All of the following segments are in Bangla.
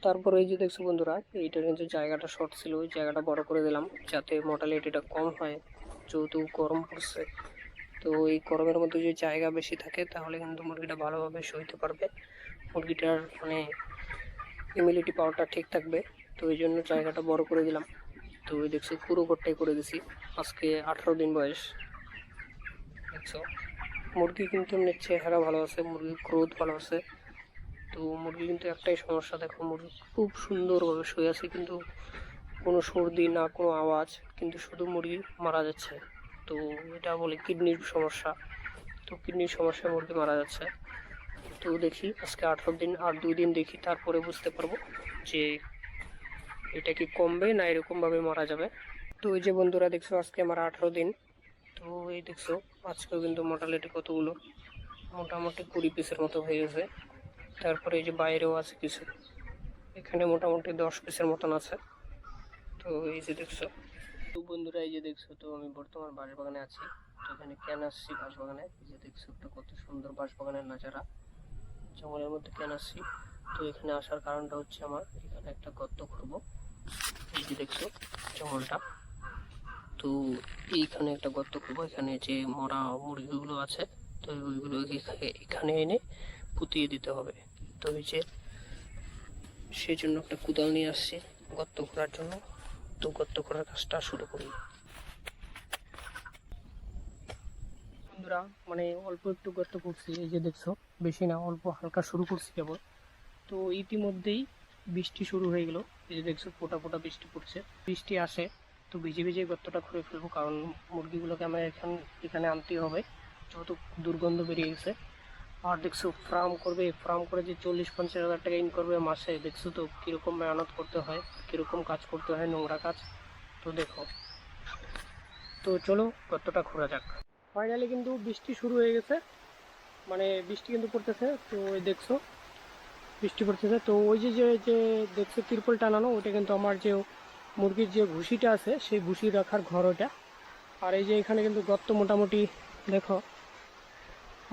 তারপরে এই যে দেখছো বন্ধুরা, এইটার কিন্তু জায়গাটা শর্ট ছিল, ওই জায়গাটা বড় করে দিলাম যাতে মর্টালিটিটা কম হয়, যেহেতু গরম পড়ছে। তো এই গরমের মধ্যে যদি জায়গা বেশি থাকে তাহলে কিন্তু মুরগিটা ভালোভাবে সইতে পারবে, মুরগিটার মানে ইমিউনিটি পাওয়ারটা ঠিক থাকবে। তো এই জন্য জায়গাটা বড় করে দিলাম। তো ওই দেখছো পুরো ঘরটাই করে দিছি। আজকে 18 দিন বয়স। দেখছো মুরগি কিন্তু এমনি চেহারা ভালো আছে, মুরগির গ্রোথ ভালো আছে। তো মুরগি কিন্তু একটাই সমস্যা, দেখো মুরগি খুব সুন্দরভাবে শুয়ে আছে কিন্তু কোনো সর্দি না কোনো আওয়াজ, কিন্তু শুধু মুরগি মারা যাচ্ছে। তো এটা বলে কিডনির সমস্যা। তো কিডনির সমস্যায় মুরগি মারা যাচ্ছে। তো দেখি আজকে 18 দিন আর 2 দিন দেখি, তারপরে বুঝতে পারবো যে এটা কি কমবে না এরকমভাবে মারা যাবে। তো ওই যে বন্ধুরা দেখছো আজকে আমার 18 দিন। তো এই দেখছো আজকেও কিন্তু মোটালিটি কতগুলো, মোটামুটি 20 পিসের মতো হয়ে গেছে। তারপরে এই যে বাইরেও আছে কিছু, এখানে মোটামুটি 10 পিসের মতন আছে। তো এই যে দেখছো, তো বন্ধুরা এই যে দেখছো, তো আমি বর্তমান বাঁশবাগানে আছি। তো এখানে কেন আসছি বাঁশবাগানে, এই যে দেখছো একটা কত সুন্দর বাঁশবাগানের নাজারা, জঙ্গলের মধ্যে কেন আসছি। তো এখানে আসার কারণটা হচ্ছে আমার এখানে একটা গর্ত খুঁড়বো। এই যে দেখছো জঙ্গলটা, তো এইখানে একটা গর্ত খুঁড়বো, এখানে যে মরা মুরগিগুলো আছে তো ওইগুলো এখানে এনে পুঁতিয়ে দিতে হবে। তো এই যে সেই জন্য একটা কোদাল নিয়ে আসছি গর্ত খোঁড়ার জন্য। তো গর্ত খোঁড়ার কাজটা শুরু করি বন্ধুরা। মানে অল্প একটু গর্ত করছি, এই যে দেখছো বেশি না, অল্প হালকা শুরু করছি কেবল। তো ইতিমধ্যেই বৃষ্টি শুরু হয়ে গেল, এই যে দেখছো ফোঁটা ফোঁটা বৃষ্টি পড়ছে। বৃষ্টি আসে তো ভিজে ভিজে গর্তটা খুঁড়ে ফেলবো, কারণ মুরগিগুলোকে আমার এখানে আনতেই হবে, যেহেতু দুর্গন্ধ বেরিয়ে গেছে। আর দেখছো ফার্ম করবে, ফার্ম করে যে 40-50 হাজার টাকা ইন করবে মাসে, দেখছো তো কীরকম মেহনত করতে হয়, কীরকম কাজ করতে হয়, নোংরা কাজ। তো দেখো, তো চলো গর্তটা খোঁড়া যাক। ফাইনালি কিন্তু বৃষ্টি শুরু হয়ে গেছে, মানে বৃষ্টি কিন্তু পড়তেছে। তো ওই দেখছো বৃষ্টি পড়তেছে, তো ওই যে যে যে দেখছো তিরপল টানানো, ওটা কিন্তু আমার যে মুরগির যে ভুসিটা আছে সেই ভুসি রাখার ঘর ওটা। আর এই যে এখানে কিন্তু গর্ত মোটামুটি দেখো,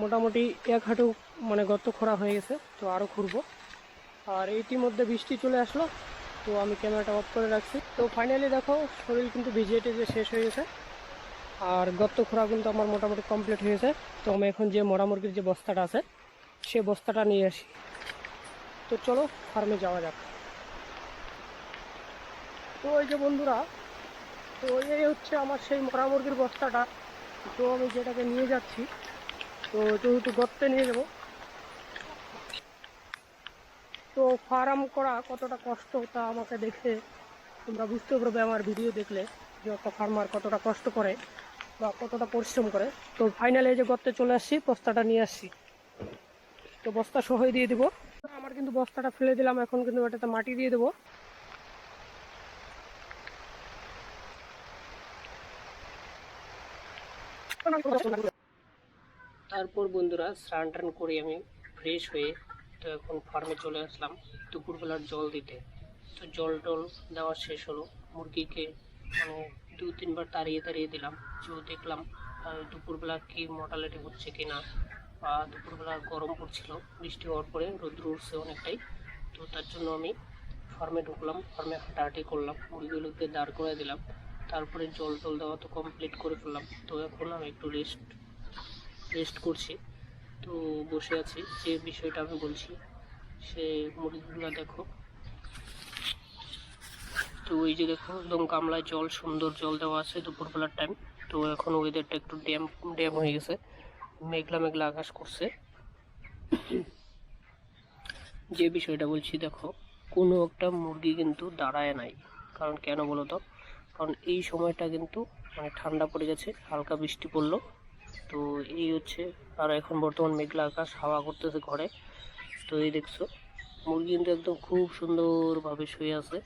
মোটামুটি 1 হাঁটু মানে গর্ত খোঁড়া হয়ে গেছে। তো আরও খুঁড়বো। আর ইতিমধ্যে বৃষ্টি চলে আসলো, তো আমি ক্যামেরাটা অফ করে রাখছি। তো ফাইনালি দেখো শরীর কিন্তু ভিজিয়ে টেজে শেষ হয়ে গেছে, আর গর্ত খোঁড়া কিন্তু আমার মোটামুটি কমপ্লিট হয়েছে। তো আমি এখন যে মরা মুরগির যে বস্তাটা আছে সে বস্তাটা নিয়ে আসি। তো চলো ফার্মে যাওয়া যাক। তো ওই যে বন্ধুরা, তো এই হচ্ছে আমার সেই মরা মুরগির বস্তাটা। তো আমি যেটাকে নিয়ে যাচ্ছি, তো যেহেতু গর্তে নিয়ে যাব, তো ফার্ম করা কতটা কষ্ট তা আমাকে দেখে তোমরা বুঝতে পারবে আমার ভিডিও দেখলে, যে একটা ফার্মার কতটা কষ্ট করে বা কতটা পরিশ্রম করে। তো ফাইনালি এই যে গর্তে চলে আসছি, বস্তাটা নিয়ে আসছি। তো বস্তা সহই দিয়ে দিব। আমার কিন্তু বস্তাটা ফেলে দিলাম, এখন কিন্তু এটাতে মাটি দিয়ে দেবো। তারপর বন্ধুরা স্নান টান করে আমি ফ্রেশ হয়ে, তো এখন ফার্মে চলে আসলাম দুপুরবেলার জল দিতে। তো জল টল দেওয়া শেষ হলো, মুরগিকে মানে 2-3 বার তাড়িয়ে তাড়িয়ে দিলাম, যে দেখলাম দুপুরবেলা কি মর্টালিটি হচ্ছে কি না, বা দুপুরবেলা গরম পড়ছিল, বৃষ্টি হওয়ার পরে রৌদ্র উঠছে অনেকটাই। তো তার জন্য আমি ফার্মে ঢুকলাম, ফার্মে হাঁটাহাঁটি করলাম, মুরগিগুলোকে দাঁড় করে দিলাম। তারপরে জল টল দেওয়া তো কমপ্লিট করে ফেললাম। তো এখন আমি একটু রেস্ট করছি। তো বসে আছি, যে বিষয়টা আমি বলছি সে মুরগিগুলো দেখো। তো ওই যে দেখো একদম গামলায় জল, সুন্দর জল দেওয়া আছে দুপুরবেলার টাইম। তো এখন ওয়েদারটা একটু ড্যাম ড্যাম হয়ে গেছে, মেঘলা মেঘলা আকাশ করছে। যে বিষয়টা বলছি দেখো, কোনো একটা মুরগি কিন্তু দাঁড়ায় নাই। কারণ কেন বলো তো, কারণ এই সময়টা কিন্তু মানে ঠান্ডা পড়ে গেছে, হালকা বৃষ্টি পড়লো। তো এই হচ্ছে, আর এখন বর্তমান মেঘলা আকাশ, হাওয়া করতেছে ঘরে। তো এই দেখছো মুরগি কিন্তু একদম খুব সুন্দরভাবে শুয়ে আছে।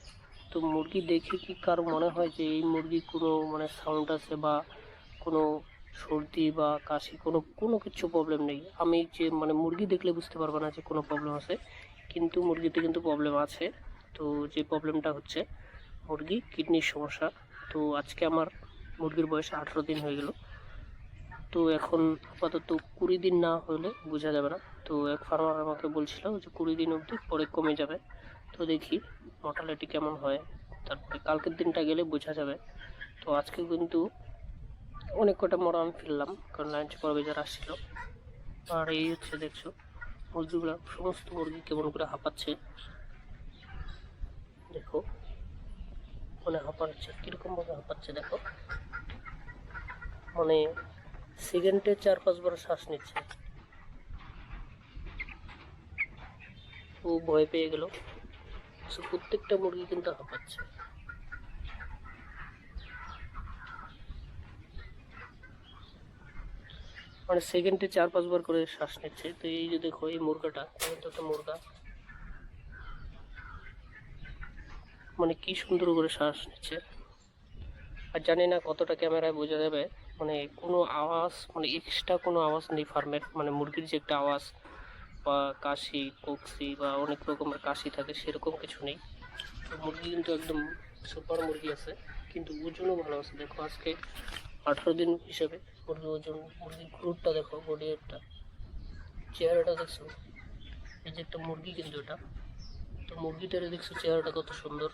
তো মুরগি দেখে কি কার মনে হয় যে এই মুরগি কোনো মানে সাউন্ড আছে বা কোনো সর্দি বা কাশি, কোনো কোনো কিছু প্রবলেম নেই। আমি যে মানে মুরগি দেখলে বুঝতে পারবো না যে কোনো প্রবলেম আছে, কিন্তু মুরগিতে কিন্তু প্রবলেম আছে। তো যে প্রবলেমটা হচ্ছে মুরগি কিডনির সমস্যা। তো আজকে আমার মুরগির বয়স 18 দিন হয়ে গেল। তো এখন আপাতত 20 দিন না হলে বোঝা যাবে না। তো এক ফার্মার আমাকে বলছিল যে 20 দিন অবধি পরে কমে যাবে। তো দেখি মর্টালিটি কেমন হয়, তারপরে কালকের দিনটা গেলে বোঝা যাবে। তো আজকে কিন্তু অনেক কটা মরা আমি ফেললাম, কারণ লাঞ্চ পর্বে যারা আসছিল। আর এই হচ্ছে দেখছো মুরগিগুলো, সমস্ত মুরগি কেমন করে হাঁপাচ্ছে দেখো, মানে হাঁপাচ্ছে কিরকম ভাবে হাঁপাচ্ছে দেখো, মানে সেকেন্ডে 4-5 বার শ্বাস নিচ্ছে। ও ভয় পেয়ে গেল, প্রত্যেকটা মুরগি কিন্তু হাঁপাচ্ছে। মানে সেকেন্ডে 4-5 বার করে শ্বাস নিচ্ছে। তো এই যে দেখো এই মুরগাটা, তো একটা মুরগা, মানে কি সুন্দর করে শ্বাস নিচ্ছে। আর জানি না কতটা ক্যামেরায় বোঝা যাবে, মানে কোনো আওয়াজ, মানে এক্সট্রা কোনো আওয়াজ নেই ফার্মের, মানে মুরগির যে একটা আওয়াজ বা কাশি কক্সি বা অনেক রকমের কাশি থাকে সেরকম কিছু নেই। তো মুরগি কিন্তু একদম সুপার মুরগি আছে, কিন্তু ওজনও ভালো আছে। দেখো আজকে 18 দিন হিসেবে মুরগির ওজন, মুরগির গ্রোথটা দেখো, বডিটা, চেহারাটা দেখছো, এই যে একটা মুরগি কিন্তু এটা, তো মুরগিটারে দেখছো চেহারাটা কত সুন্দর।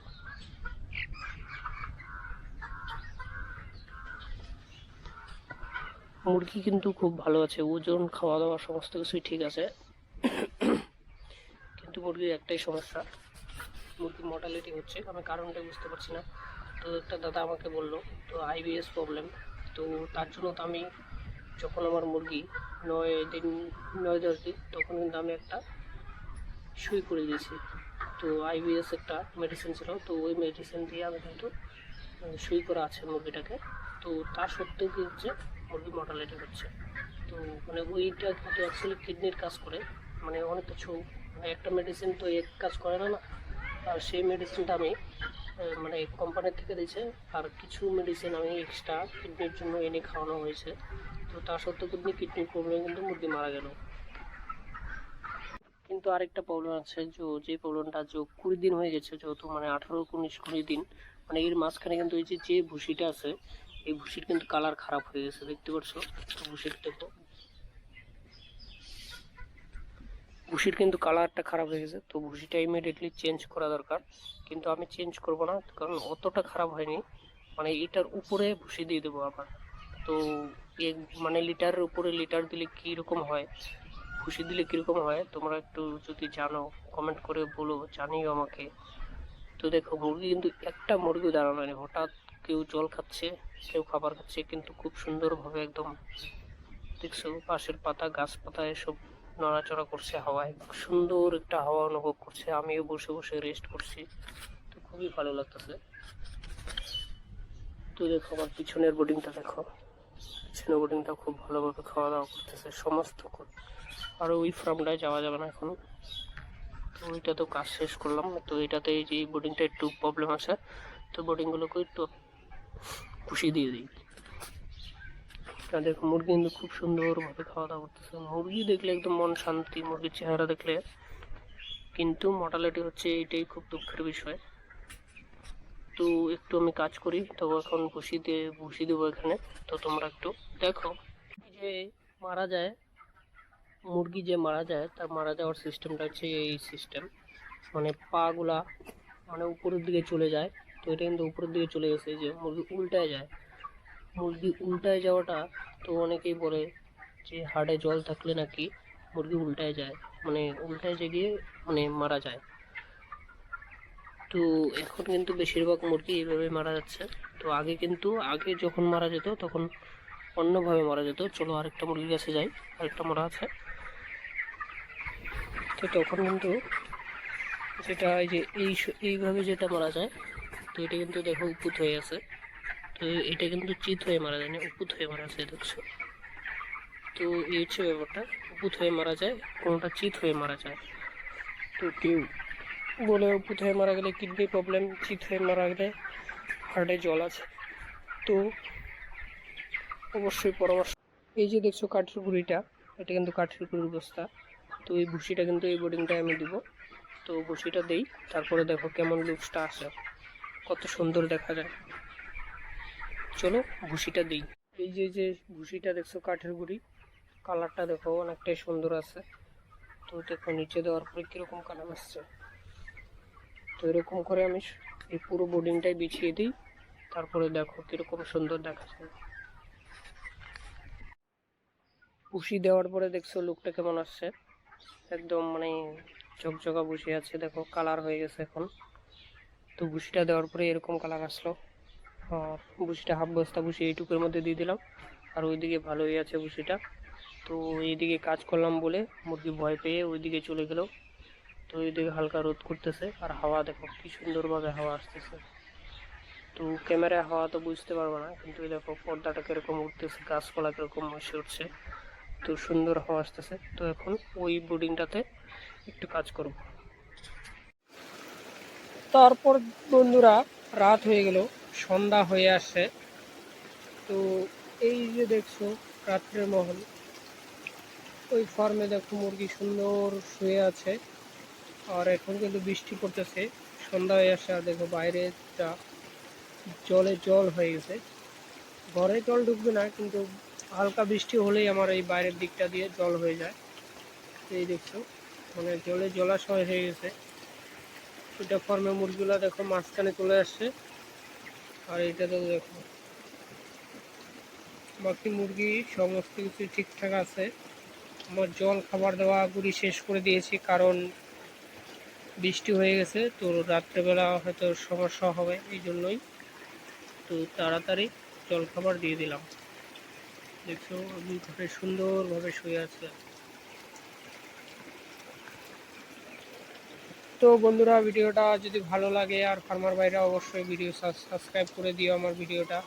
মুরগি কিন্তু খুব ভালো আছে, ওজন, খাওয়া দাওয়া সমস্ত কিছুই ঠিক আছে। কিন্তু মুরগির একটাই সমস্যা, মুরগির মর্টালিটি হচ্ছে, আমি কারণটা বুঝতে পারছি না। তো একটা দাদা আমাকে বললো তো আইবিএস প্রবলেম। তো তার জন্য তো আমি, যখন আমার মুরগি 9 দিন 9-10 দিন, তখন কিন্তু আমি একটা সুই করে দিয়েছি। তো আইবিএস একটা মেডিসিন ছিল, তো ওই মেডিসিন দিয়ে আমি কিন্তু সুই করা আছে মুরগিটাকে। তো তার সত্ত্বেও কি হচ্ছে, মুরগি মর্টালিটি হচ্ছে। তো মানে ওইটা কিন্তু অ্যাকচুয়ালি কিডনির কাজ করে, মানে অনেক কিছু, মানে একটা মেডিসিন তো এক কাজ করে না না। আর সেই মেডিসিনটা আমি মানে কোম্পানির থেকে দিয়েছে, আর কিছু মেডিসিন আমি এক্সট্রা কিডনির জন্য এনে খাওয়ানো হয়েছে। তো তা সত্ত্বেও কিন্তু কিডনির প্রবলেম কিন্তু মুরগি মারা গেল। কিন্তু আরেকটা প্রবলেম আছে, যে প্রবলেমটা 20 দিন হয়ে গেছে, যেহেতু মানে 18-19-20 দিন, মানে এর মাঝখানে কিন্তু এই যে ভুসিটা আছে, এই ভুসির কিন্তু কালার খারাপ হয়ে গেছে, দেখতে পাচ্ছ। ভুসির দেখো, ভুসির কিন্তু কালারটা খারাপ হয়ে গেছে। তো ভুসিটা ইমিডিয়েটলি চেঞ্জ করা দরকার, কিন্তু আমি চেঞ্জ করব না, কারণ অতটা খারাপ হয়নি। মানে এটার উপরে ভুসি দিয়ে দেবো আবার। তো মানে লিটারের উপরে লিটার দিলে কীরকম হয়, ভুসি দিলে কীরকম হয়, তোমরা একটু যদি জানো কমেন্ট করে বলো, জানিও আমাকে। তো দেখো মুরগি কিন্তু একটা মুরগি দাঁড়ানো নেই, হঠাৎ কেউ জল খাচ্ছে, কেউ খাবার খাচ্ছে, কিন্তু খুব সুন্দরভাবে একদম দেখছো পাশের পাতা, গাছপাতা এসব নড়াচড়া করছে হাওয়ায়, সুন্দর একটা হাওয়া অনুভব করছে। আমিও বসে বসে রেস্ট করছি, তো খুবই ভালো লাগতেছে। তো দেখো আমার পিছনের বোর্ডিংটা দেখো, পিছনের বোর্ডিংটা খুব ভালোভাবে খাওয়া দাওয়া করতেছে সমস্ত। আর ওই ফার্মটায় যাওয়া যাবে না এখন, তো ওইটা তো কাজ শেষ করলাম। তো এটাতে এই যে বোর্ডিংটা একটু প্রবলেম আছে, তো বোর্ডিংগুলোকে একটু খুশি দিয়ে দিই। দেখো মুরগি কিন্তু খুব সুন্দরভাবে খাওয়া দাওয়া করতেছে, মুরগি দেখলে একদম মন শান্তি, মুরগির চেহারা দেখলে। কিন্তু মর্টালিটি হচ্ছে, এটাই খুব দুঃখের বিষয়। তো একটু আমি কাজ করি, তো এখন ভুসি দেবো এখানে। তো তোমরা একটু দেখো, যে মারা যায় মুরগি, যে মারা যায় তার মারা যাওয়ার সিস্টেমটা হচ্ছে এই সিস্টেম, মানে পা গুলা মানে উপরের দিকে চলে যায়। তো এটা কিন্তু উপরের দিকে চলে গেছে, যে মুরগি উল্টায় যায়। মুরগি উল্টায় যাওয়াটা, তো অনেকেই বলে যে হাড়ে জল থাকলে নাকি মুরগি উল্টায় যায়, মানে উল্টায় গিয়ে মানে মারা যায়। তো এখন কিন্তু বেশিরভাগ মুরগি এইভাবে মারা যাচ্ছে। তো আগে যখন মারা যেত তখন অন্যভাবে মারা যেত। চলো আরেকটা মুরগির কাছে যাই, আরেকটা মরা আছে। তো তখন কিন্তু যেটা এই যে এইভাবে যেটা মারা যায়, তো এটা কিন্তু দেখো উপুত হয়ে আছে। তো এটা কিন্তু চিত হয়ে মারা যায় না, উপুত হয়ে মারা যায়, দেখছো। তো এই হচ্ছে ব্যাপারটা, উপুত হয়ে মারা যায়, কোনোটা চিত হয়ে মারা যায়। তো কেউ বলে উপুত হয়ে মারা গেলে কিডনি প্রবলেম, চিত হয়ে মারা গেলে হার্টে জল আছে। তো অবশ্যই পরামর্শ। এই যে দেখছো কাঠের গুঁড়িটা, এটা কিন্তু কাঠের গুঁড়ির বস্তা। তো এই ভুসিটা কিন্তু এই বোর্ডিংটায় আমি দিব। তো ভুসিটা দেই, তারপরে দেখো কেমন লুকসটা আসে, কত সুন্দর দেখা যায়। চলো ভুসিটা দিই। এই যে ভুসিটা দেখছো কাঠের গুঁড়ি, কালারটা দেখো অনেকটাই সুন্দর আছে। তো দেখো নিচে দেওয়ার পরে কিরকম কালার আসছে। এরকম করে আমি এই পুরো বোর্ডিংটাই বিছিয়ে দিই, তারপরে দেখো কিরকম সুন্দর দেখাচ্ছে। ভুসি দেওয়ার পরে দেখছো লুকটা কেমন আসছে, একদম মানে ঝকঝকা ভুসি আছে, দেখো কালার হয়ে গেছে এখন। তো ভুসিটা দেওয়ার পরে এরকম কালার আসলো। আর ভুসিটা হাফ বস্তা ভুসি এইটুকুর মধ্যে দিয়ে দিলাম, আর ওইদিকে ভালোই আছে ভুসিটা। তো এইদিকে কাজ করলাম বলে মুরগি ভয় পেয়ে ওইদিকে চলে গেল। তো এইদিকে হালকা রোদ করতেছে, আর হাওয়া দেখো কি সুন্দরভাবে হাওয়া আসতেছে। তো ক্যামেরায় হাওয়া তো বুঝতে পারবো না, কিন্তু এই দেখো পর্দাটা কিরকম উঠতেছে, গাছপালা কিরকম মশে উঠছে, তো সুন্দর হাওয়া আসতেছে। তো এখন ওই বোর্ডিংটাতে একটু কাজ করব। তারপর বন্ধুরা রাত হয়ে গেল, সন্ধ্যা হয়ে আসছে। তো এই যে দেখছো রাত্রের মহল, ওই ফার্মে দেখো মুরগি সুন্দর শুয়ে আছে। আর এখন কিন্তু বৃষ্টি পড়তেছে, সন্ধ্যা হয়ে আসছে। আর দেখো বাইরেটা জলে জল হয়ে গেছে, ঘরে জল ঢুকবে না, কিন্তু হালকা বৃষ্টি হলেই আমার এই বাইরের দিকটা দিয়ে জল হয়ে যায়। এই দেখছো মানে জলে জলাশয় হয়ে গেছে। এটা ফার্মে মুরগিগুলো দেখো মাঝখানে চলে আসছে। আর এটাতে দেখো বাকি মুরগি সমস্ত কিছু ঠিকঠাক আছে। আমার জল খাবার দেওয়া গুলি শেষ করে দিয়েছি, কারণ বৃষ্টি হয়ে গেছে, তো রাত্রেবেলা হয়তো সমস্যা হবে, এই জন্যই তো তাড়াতাড়ি জল খাবার দিয়ে দিলাম। দেখছো আমি ঘরে সুন্দরভাবে শুয়ে আছে। তো বন্ধুরা ভিডিওটা যদি ভালো লাগে আর ফার্মার ভাইরা অবশ্যই ভিডিও সাবস্ক্রাইব করে দিও আমার ভিডিওটা।